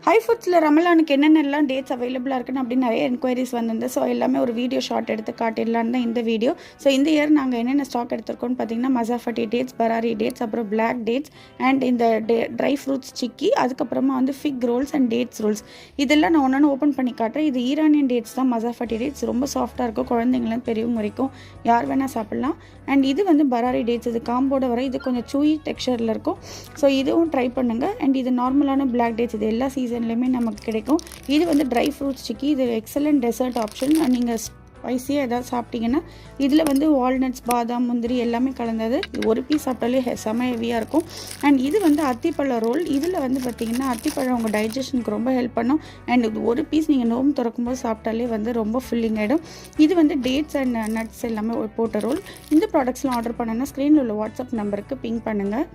High ஃபுட்ஸில் ரமலானுக்கு என்னென்னலாம் dates அவைலபிளாக இருக்குன்னு அப்படின்னு நிறைய என்கொயரிஸ் வந்திருந்து. ஸோ எல்லாமே ஒரு வீடியோ ஷார்ட் எடுத்து காட்டிடலான்னு தான் இந்த வீடியோ. ஸோ இந்த இயர் நாங்கள் என்னென்ன ஸ்டாக் எடுத்திருக்கோம்னு பார்த்தீங்கன்னா, மசாஃபட்டி டேட்ஸ், பராரி டேட்ஸ், அப்புறம் பிளாக் டேட்ஸ் அண்ட் இந்த ட்ரை ஃப்ரூட்ஸ் சிக்கி, அதுக்கப்புறமா வந்து ஃபிக் ரோல்ஸ் அண்ட் டேட்ஸ் ரோல்ஸ். இதெல்லாம் நான் ஒன்று ஓப்பன் பண்ணி காட்டுறேன். இது ஈரானியன் டேட்ஸ் தான், மசாஃபட்டி டேட்ஸ். ரொம்ப சாஃப்டாக இருக்கும், குழந்தைங்களாம் பெரியவங்க வரைக்கும் யார் வேணால் சாப்பிட்லாம். அண்ட் இது வந்து பராரி டேட்ஸ், இது காம்போட வர, இது கொஞ்சம் சூயி டெக்ஸ்சரில் இருக்கும். ஸோ இதுவும் ட்ரை பண்ணுங்கள். அண்ட் இது நார்மலான பிளாக் டேட்ஸ், இது எல்லா சீசன்லையுமே நமக்கு கிடைக்கும். இது வந்து ட்ரை ஃப்ரூட்ஸ் சிக்கி, இது எக்ஸலண்ட் டெசர்ட் ஆப்ஷன். நீங்கள் ஸ்பைஸியாக எதாவது சாப்பிட்டீங்கன்னா இதில் வந்து வால்நட்ஸ், பாதாம், முந்திரி எல்லாமே கலந்தது. இது ஒரு பீஸ் சாப்பிட்டாலே செம ஹெவியாக இருக்கும். அண்ட் இது வந்து அத்திப்பழ ரோல். இதில் வந்து பார்த்திங்கன்னா அத்திப்பழம் உங்கள் டைஜஷனுக்கு ரொம்ப ஹெல்ப் பண்ணும். அண்ட் இது ஒரு பீஸ் நீங்கள் நோம்பு திறக்கும்போது சாப்பிட்டாலே வந்து ரொம்ப ஃபில்லிங் ஆகிடும். இது வந்து டேட்ஸ் அண்ட் நட்ஸ் எல்லாமே போட்ட ரோல். இந்த ப்ராடக்ட்ஸ்லாம் ஆர்டர் பண்ணணுன்னா ஸ்க்ரீனில் உள்ள வாட்ஸ்அப் நம்பருக்கு பிங் பண்ணுங்கள்.